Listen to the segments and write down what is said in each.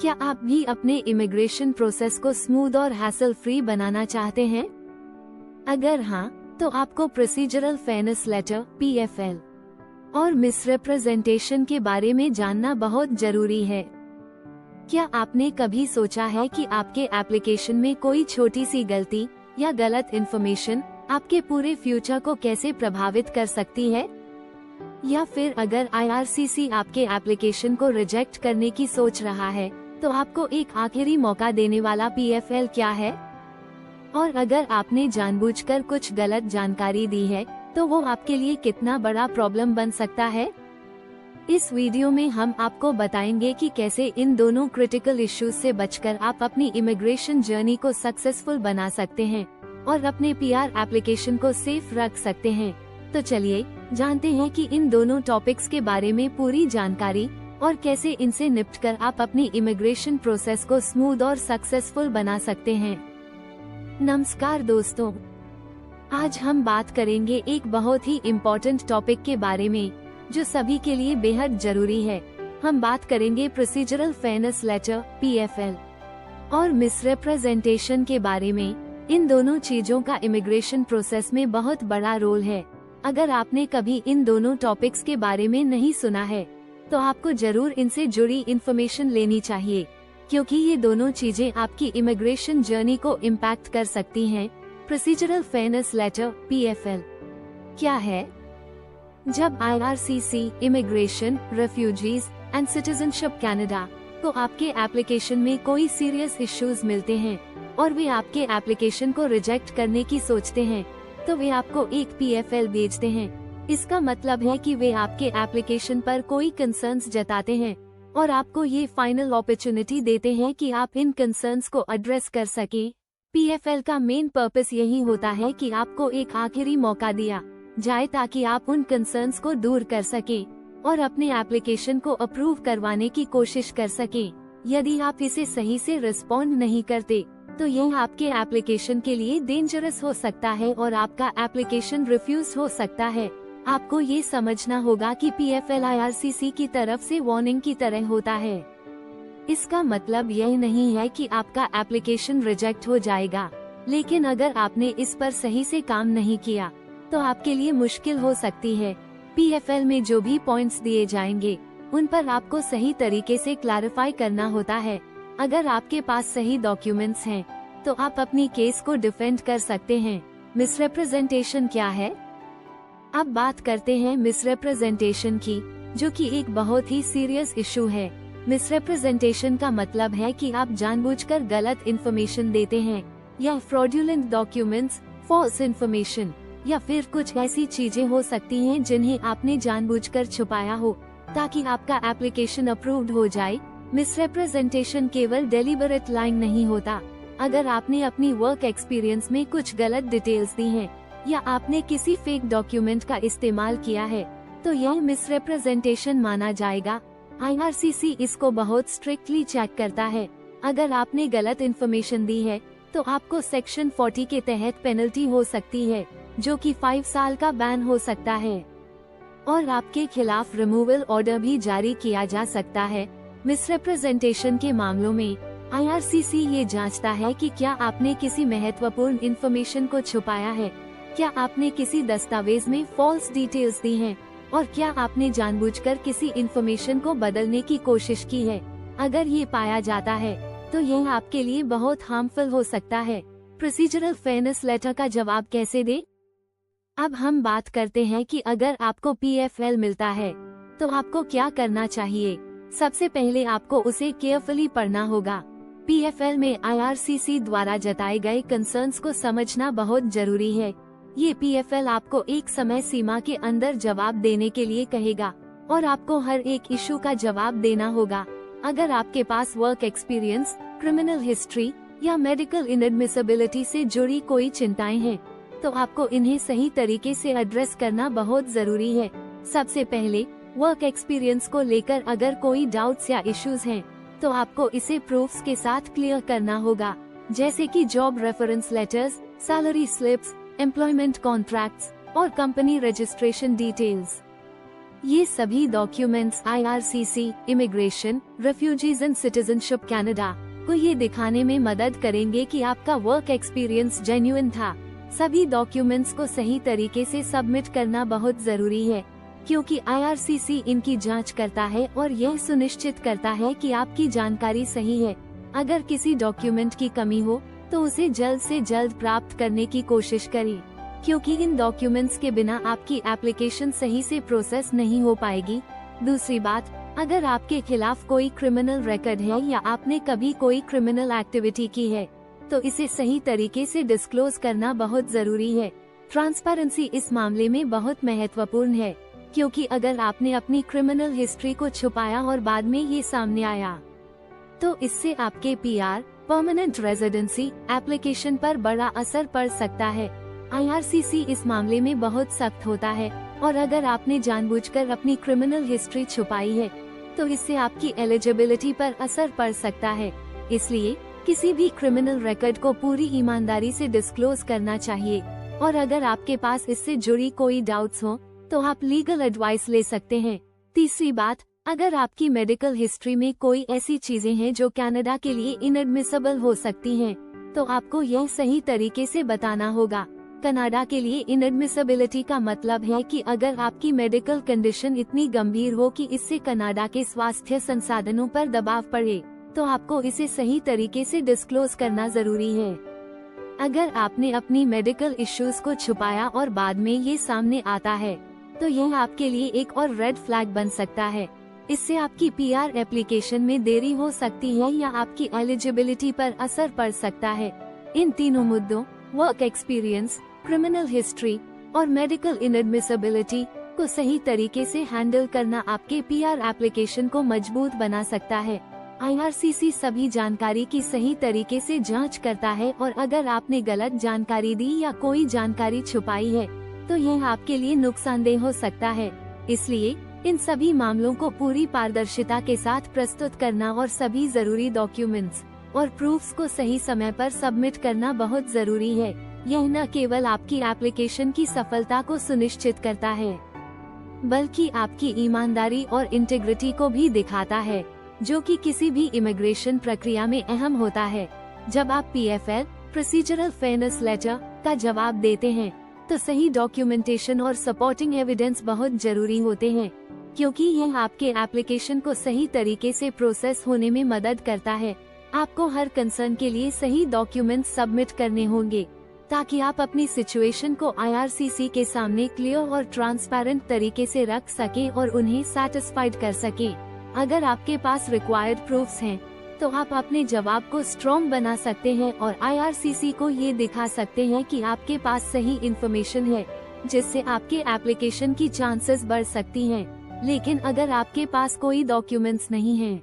क्या आप भी अपने इमिग्रेशन प्रोसेस को स्मूथ और हैसल फ्री बनाना चाहते हैं? अगर हाँ, तो आपको प्रोसीजरल फेयरनेस लेटर (PFL) और मिसरिप्रेजेंटेशन के बारे में जानना बहुत जरूरी है। क्या आपने कभी सोचा है कि आपके एप्लीकेशन में कोई छोटी सी गलती या गलत इन्फॉर्मेशन आपके पूरे फ्यूचर को कैसे प्रभावित कर सकती है? या फिर अगर IRCC आपके एप्लीकेशन को रिजेक्ट करने की सोच रहा है, तो आपको एक आखिरी मौका देने वाला PFL क्या है? और अगर आपने जानबूझकर कुछ गलत जानकारी दी है, तो वो आपके लिए कितना बड़ा प्रॉब्लम बन सकता है? इस वीडियो में हम आपको बताएंगे कि कैसे इन दोनों क्रिटिकल इश्यूज से बचकर आप अपनी इमिग्रेशन जर्नी को सक्सेसफुल बना सकते हैं और अपने PR एप्लीकेशन को सेफ रख सकते हैं। तो चलिए जानते हैं कि इन दोनों टॉपिक्स के बारे में पूरी जानकारी और कैसे इनसे निपटकर आप अपनी इमिग्रेशन प्रोसेस को स्मूथ और सक्सेसफुल बना सकते हैं। नमस्कार दोस्तों, आज हम बात करेंगे एक बहुत ही इम्पोर्टेंट टॉपिक के बारे में जो सभी के लिए बेहद जरूरी है। हम बात करेंगे प्रोसीजरल फेयरनेस लेटर (PFL) और मिसरिप्रेजेंटेशन के बारे में। इन दोनों चीजों का इमिग्रेशन प्रोसेस में बहुत बड़ा रोल है। अगर आपने कभी इन दोनों टॉपिक्स के बारे में नहीं सुना है, तो आपको जरूर इनसे जुड़ी इन्फॉर्मेशन लेनी चाहिए, क्योंकि ये दोनों चीजें आपकी इमिग्रेशन जर्नी को इम्पैक्ट कर सकती हैं। प्रोसीजरल फेयरनेस लेटर (PFL) क्या है? जब IRCC immigration, refugees and citizenship Canada को आपके एप्लीकेशन में कोई सीरियस इश्यूज मिलते हैं और वे आपके एप्लीकेशन को रिजेक्ट करने की सोचते हैं, तो वे आपको एक PFL भेजते हैं। इसका मतलब है कि वे आपके एप्लीकेशन पर कोई कंसर्न्स जताते हैं और आपको ये फाइनल अपॉर्चुनिटी देते हैं कि आप इन कंसर्न्स को एड्रेस कर सकें। PFL का मेन पर्पस यही होता है कि आपको एक आखिरी मौका दिया जाए ताकि आप उन कंसर्न्स को दूर कर सकें और अपने एप्लीकेशन को अप्रूव करवाने की कोशिश कर सकें। यदि आप इसे सही से रिस्पॉन्ड नहीं करते, तो यह आपके एप्लीकेशन के लिए डेंजरस हो सकता है और आपका एप्लीकेशन रिफ्यूज हो सकता है। आपको ये समझना होगा कि PFL IRCC की तरफ से वार्निंग की तरह होता है। इसका मतलब यह नहीं है कि आपका एप्लीकेशन रिजेक्ट हो जाएगा, लेकिन अगर आपने इस पर सही से काम नहीं किया, तो आपके लिए मुश्किल हो सकती है। PFL में जो भी पॉइंट्स दिए जाएंगे, उन पर आपको सही तरीके से क्लैरिफाई करना होता है। अगर आपके पास सही डॉक्यूमेंट्स हैं, तो आप अपनी केस को डिफेंड कर सकते हैं। मिसरिप्रेजेंटेशन क्या है? अब बात करते हैं मिसरिप्रेजेंटेशन की, जो कि एक बहुत ही सीरियस इशू है। मिसरिप्रेजेंटेशन का मतलब है कि आप जानबूझकर गलत इन्फॉर्मेशन देते हैं या फ्रॉडुलेंट डॉक्यूमेंट्स, फॉल्स इन्फॉर्मेशन या फिर कुछ ऐसी चीजें हो सकती हैं जिन्हें आपने जानबूझकर छुपाया हो ताकि आपका एप्लीकेशन अप्रूव्ड हो जाए। मिसरिप्रेजेंटेशन केवल डेलिबरेट लाइंग नहीं होता। अगर आपने अपनी वर्क एक्सपीरियंस में कुछ गलत डिटेल्स दी हैं या आपने किसी फेक डॉक्यूमेंट का इस्तेमाल किया है, तो यह मिसरिप्रेजेंटेशन माना जाएगा। IRCC इसको बहुत स्ट्रिक्टली चेक करता है। अगर आपने गलत इन्फॉर्मेशन दी है, तो आपको सेक्शन 40 के तहत पेनल्टी हो सकती है, जो कि 5 साल का बैन हो सकता है और आपके खिलाफ रिमूवल ऑर्डर भी जारी किया जा सकता है। मिसरिप्रेजेंटेशन के मामलों में IRCC ये जांचता है कि क्या आपने किसी महत्वपूर्ण इन्फॉर्मेशन को छुपाया है, क्या आपने किसी दस्तावेज में फॉल्स डिटेल्स दी हैं और क्या आपने जानबूझकर किसी इन्फॉर्मेशन को बदलने की कोशिश की है। अगर ये पाया जाता है, तो यह आपके लिए बहुत हार्मफुल हो सकता है। प्रोसीजरल फेयरनेस लेटर का जवाब कैसे दे? अब हम बात करते हैं कि अगर आपको PFL मिलता है, तो आपको क्या करना चाहिए। सबसे पहले आपको उसे केयरफुली पढ़ना होगा। PFL में IRCC द्वारा जताए गए कंसर्न्स को समझना बहुत जरूरी है। ये PFL आपको एक समय सीमा के अंदर जवाब देने के लिए कहेगा और आपको हर एक इशू का जवाब देना होगा। अगर आपके पास वर्क एक्सपीरियंस, क्रिमिनल हिस्ट्री या मेडिकल इनएडमिसिबिलिटी से जुड़ी कोई चिंताएं हैं, तो आपको इन्हें सही तरीके से एड्रेस करना बहुत जरूरी है। सबसे पहले वर्क एक्सपीरियंस को लेकर अगर कोई डाउट्स या इश्यूज हैं, तो आपको इसे प्रूफ्स के साथ क्लियर करना होगा, जैसे कि job reference letters, salary slips, employment contracts और कंपनी रजिस्ट्रेशन डिटेल्स। ये सभी documents IRCC, immigration, refugees and citizenship Canada को ये दिखाने में मदद करेंगे कि आपका वर्क एक्सपीरियंस जेन्युइन था। सभी डॉक्यूमेंट्स को सही तरीके से सबमिट करना बहुत जरूरी है, क्योंकि IRCC इनकी जांच करता है और यह सुनिश्चित करता है कि आपकी जानकारी सही है। अगर किसी डॉक्यूमेंट की कमी हो तो उसे जल्द से जल्द प्राप्त करने की कोशिश करें, क्योंकि इन डॉक्यूमेंट्स के बिना आपकी एप्लीकेशन सही से प्रोसेस नहीं हो पाएगी। दूसरी बात, अगर आपके खिलाफ कोई क्रिमिनल रिकॉर्ड है या आपने कभी कोई क्रिमिनल एक्टिविटी की है तो इसे सही तरीके से डिस्क्लोज करना बहुत जरूरी है। ट्रांसपेरेंसी इस मामले में बहुत महत्वपूर्ण है, क्योंकि अगर आपने अपनी क्रिमिनल हिस्ट्री को छुपाया और बाद में ये सामने आया तो इससे आपके PR, परमानेंट रेजिडेंसी एप्लीकेशन पर बड़ा असर पड़ सकता है। IRCC इस मामले में बहुत सख्त होता है और अगर आपने जानबूझकर अपनी क्रिमिनल हिस्ट्री छुपाई है तो इससे आपकी एलिजिबिलिटी पर असर पड़ सकता है। इसलिए किसी भी क्रिमिनल रिकॉर्ड को पूरी ईमानदारी से डिस्क्लोज करना चाहिए, और अगर आपके पास इससे जुड़ी कोई डाउट्स हो तो आप लीगल एडवाइस ले सकते हैं। तीसरी बात, अगर आपकी मेडिकल हिस्ट्री में कोई ऐसी चीजें हैं जो कनाडा के लिए इनएडमिसिबल हो सकती हैं, तो आपको यह सही तरीके से बताना होगा। कनाडा के लिए इनएडमिसिबिलिटी का मतलब है कि अगर आपकी मेडिकल कंडीशन इतनी गंभीर हो कि इससे कनाडा के स्वास्थ्य संसाधनों पर दबाव पड़े, तो आपको इसे सही तरीके से डिस्क्लोज करना जरूरी है। अगर आपने अपनी मेडिकल इश्यूज को छुपाया और बाद में ये सामने आता है तो यह आपके लिए एक और रेड फ्लैग बन सकता है। इससे आपकी PR एप्लीकेशन में देरी हो सकती है या आपकी एलिजिबिलिटी पर असर पड़ सकता है। इन तीनों मुद्दों, वर्क एक्सपीरियंस, क्रिमिनल हिस्ट्री और मेडिकल इनएडमिसिबिलिटी को सही तरीके से हैंडल करना आपके PR एप्लीकेशन को मजबूत बना सकता है। IRCC सभी जानकारी की सही तरीके से जांच करता है, और अगर आपने गलत जानकारी दी या कोई जानकारी छुपाई है तो यह आपके लिए नुकसानदेह हो सकता है। इसलिए इन सभी मामलों को पूरी पारदर्शिता के साथ प्रस्तुत करना और सभी जरूरी डॉक्यूमेंट्स और प्रूफ्स को सही समय पर सबमिट करना बहुत जरूरी है। यह न केवल आपकी एप्लीकेशन की सफलता को सुनिश्चित करता है, बल्कि आपकी ईमानदारी और इंटीग्रिटी को भी दिखाता है, जो कि किसी भी इमिग्रेशन प्रक्रिया में अहम होता है। जब आप PFL, प्रोसीजरल फेयरनेस लेटर का जवाब देते हैं तो सही डॉक्यूमेंटेशन और सपोर्टिंग एविडेंस बहुत जरूरी होते हैं, क्योंकि यह आपके एप्लीकेशन को सही तरीके से प्रोसेस होने में मदद करता है। आपको हर कंसर्न के लिए सही डॉक्यूमेंट्स सबमिट करने होंगे, ताकि आप अपनी सिचुएशन को IRCC के सामने क्लियर और ट्रांसपेरेंट तरीके से रख सकें और उन्हें सैटिस्फाइड कर सकें। अगर आपके पास रिक्वायर्ड प्रूफ्स हैं, तो आप अपने जवाब को स्ट्रॉन्ग बना सकते हैं और IRCC को ये दिखा सकते हैं कि आपके पास सही इन्फॉर्मेशन है, जिससे आपके एप्लीकेशन की चांसेस बढ़ सकती हैं। लेकिन अगर आपके पास कोई डॉक्यूमेंट्स नहीं हैं,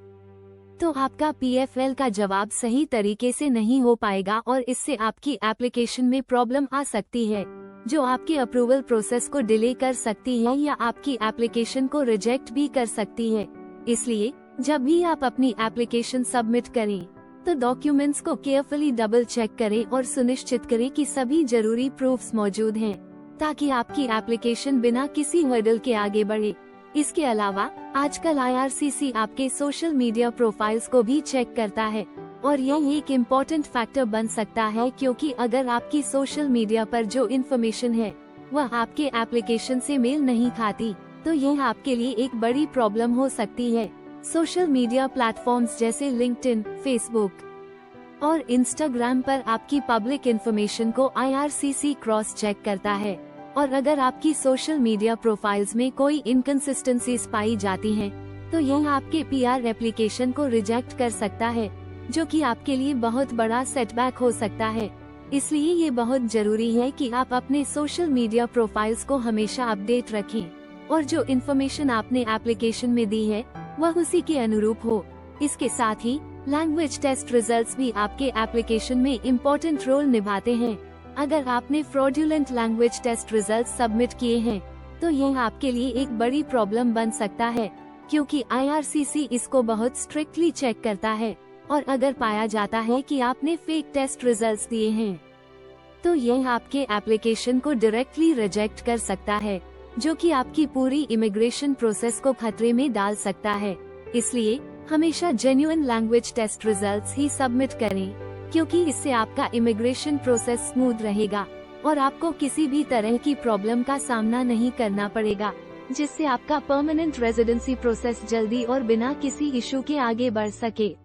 तो आपका PFL का जवाब सही तरीके से नहीं हो पाएगा और इससे आपकी एप्लीकेशन में प्रॉब्लम आ सकती है, जो आपके अप्रूवल प्रोसेस को डिले कर सकती है या आपकी एप्लीकेशन को रिजेक्ट भी कर सकती है। इसलिए जब भी आप अपनी एप्लीकेशन सबमिट करें तो डॉक्यूमेंट्स को केयरफुली डबल चेक करें और सुनिश्चित करें कि सभी जरूरी प्रूफ्स मौजूद हैं, ताकि आपकी एप्लीकेशन बिना किसी हर्डल के आगे बढ़े। इसके अलावा आजकल IRCC आपके सोशल मीडिया प्रोफाइल्स को भी चेक करता है, और यह एक इम्पोर्टेंट फैक्टर बन सकता है, क्योंकि अगर आपकी सोशल मीडिया पर जो इन्फॉर्मेशन है वह आपके एप्लीकेशन से मेल नहीं खाती, तो यह आपके लिए एक बड़ी प्रॉब्लम हो सकती है। सोशल मीडिया प्लेटफॉर्म्स जैसे लिंक्डइन, फेसबुक और इंस्टाग्राम पर आपकी पब्लिक इन्फॉर्मेशन को IRCC क्रॉस चेक करता है, और अगर आपकी सोशल मीडिया प्रोफाइल्स में कोई इनकंसिस्टेंसीज पाई जाती हैं, तो यह आपके PR एप्लीकेशन को रिजेक्ट कर सकता है, जो कि आपके लिए बहुत बड़ा सेटबैक हो सकता है। इसलिए ये बहुत जरूरी है कि आप अपने सोशल मीडिया प्रोफाइल्स को हमेशा अपडेट रखें, और जो इन्फॉर्मेशन आपने एप्लीकेशन में दी है वह उसी के अनुरूप हो। इसके साथ ही लैंग्वेज टेस्ट रिजल्ट्स भी आपके एप्लीकेशन में इम्पोर्टेंट रोल निभाते हैं। अगर आपने fraudulent language test results submit किए हैं, तो यह आपके लिए एक बड़ी प्रॉब्लम बन सकता है, क्योंकि IRCC इसको बहुत स्ट्रिक्टली चेक करता है, और अगर पाया जाता है कि आपने फेक टेस्ट रिजल्ट्स दिए हैं, तो यह आपके एप्लीकेशन को डायरेक्टली रिजेक्ट कर सकता है। जो कि आपकी पूरी इमिग्रेशन प्रोसेस को खतरे में डाल सकता है। इसलिए हमेशा जेन्युइन लैंग्वेज टेस्ट रिजल्ट्स ही सबमिट करें, क्योंकि इससे आपका इमिग्रेशन प्रोसेस स्मूथ रहेगा और आपको किसी भी तरह की प्रॉब्लम का सामना नहीं करना पड़ेगा, जिससे आपका परमानेंट रेजिडेंसी प्रोसेस जल्दी और बिना किसी इशू के आगे बढ़ सके।